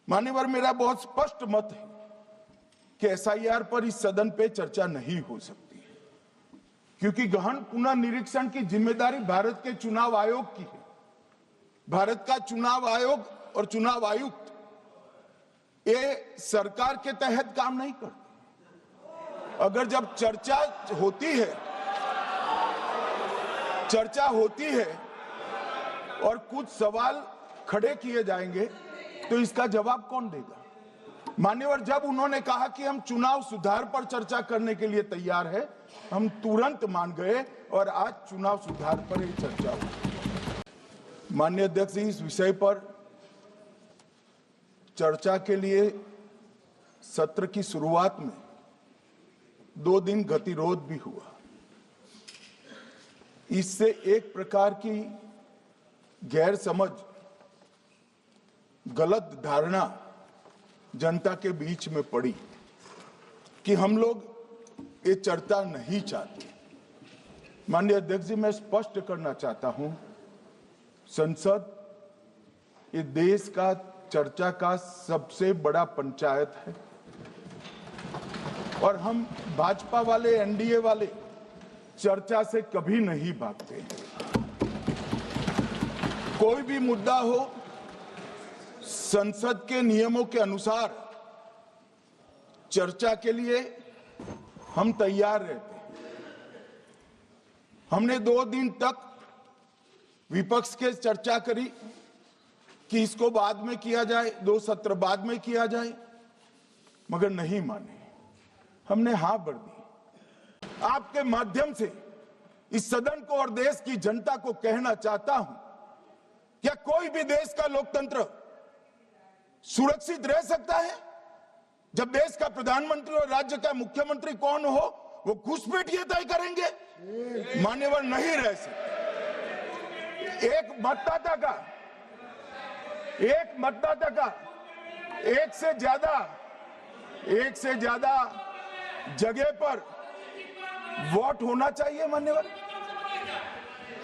मान्यवर, मेरा बहुत स्पष्ट मत है कि एसआईआर पर इस सदन पे चर्चा नहीं हो सकती, क्योंकि गहन पुनर्निरीक्षण की जिम्मेदारी भारत के चुनाव आयोग की है। भारत का चुनाव आयोग और चुनाव आयुक्त ये सरकार के तहत काम नहीं करते। अगर जब चर्चा होती है और कुछ सवाल खड़े किए जाएंगे तो इसका जवाब कौन देगा? मान्यवर, जब उन्होंने कहा कि हम चुनाव सुधार पर चर्चा करने के लिए तैयार है, हम तुरंत मान गए और आज चुनाव सुधार पर ही चर्चा हुई। माननीय अध्यक्ष जी, इस विषय पर चर्चा के लिए सत्र की शुरुआत में 2 दिन गतिरोध भी हुआ। इससे एक प्रकार की गैर समझ, गलत धारणा जनता के बीच में पड़ी कि हम लोग ये चर्चा नहीं चाहते। माननीय अध्यक्ष जी, मैं स्पष्ट करना चाहता हूं, संसद ये देश का चर्चा का सबसे बड़ा पंचायत है और हम भाजपा वाले, एनडीए वाले चर्चा से कभी नहीं भागते। कोई भी मुद्दा हो, संसद के नियमों के अनुसार चर्चा के लिए हम तैयार रहते हैं। हमने 2 दिन तक विपक्ष के चर्चा करी कि इसको बाद में किया जाए, 2 सत्र बाद में किया जाए, मगर नहीं माने। हमने हाँ भर दी। आपके माध्यम से इस सदन को और देश की जनता को कहना चाहता हूं, क्या कोई भी देश का लोकतंत्र सुरक्षित रह सकता है जब देश का प्रधानमंत्री और राज्य का मुख्यमंत्री कौन हो वो घुसपैठ ये तय करेंगे? मान्यवर, नहीं रह सकते। एक मतदाता का एक से ज्यादा जगह पर वोट होना चाहिए। मान्यवर,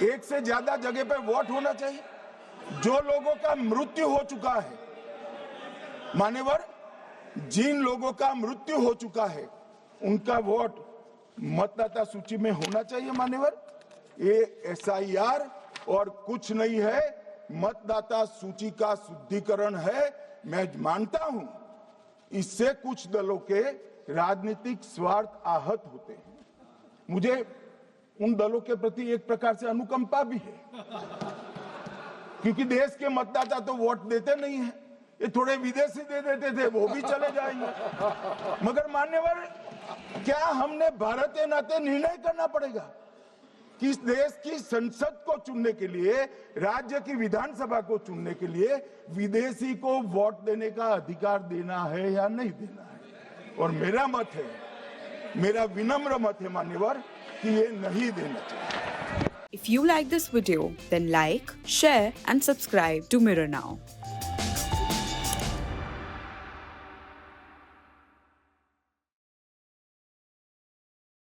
एक से ज्यादा जगह पर वोट होना चाहिए। जो लोगों का मृत्यु हो चुका है, मान्यवर, जिन लोगों का मृत्यु हो चुका है उनका वोट मतदाता सूची में होना चाहिए। मान्यवर, ये एसआईआर और कुछ नहीं है, मतदाता सूची का शुद्धिकरण है। मैं मानता हूं इससे कुछ दलों के राजनीतिक स्वार्थ आहत होते हैं। मुझे उन दलों के प्रति एक प्रकार से अनुकंपा भी है, क्योंकि देश के मतदाता तो वोट देते नहीं है। ये थोड़े विदेशी दे देते थे, वो भी चले जाएंगे। मगर मान्यवर, क्या हमने भारत के नाते निर्णय करना पड़ेगा कि इस देश की संसद को चुनने के लिए, राज्य की विधानसभा को चुनने के लिए विदेशी को वोट देने का अधिकार देना है या नहीं देना है? और मेरा मत है, मेरा विनम्र मत है मान्यवर, कि ये नहीं देना चाहिए। If you like this video, then like, share and subscribe to Mirror Now.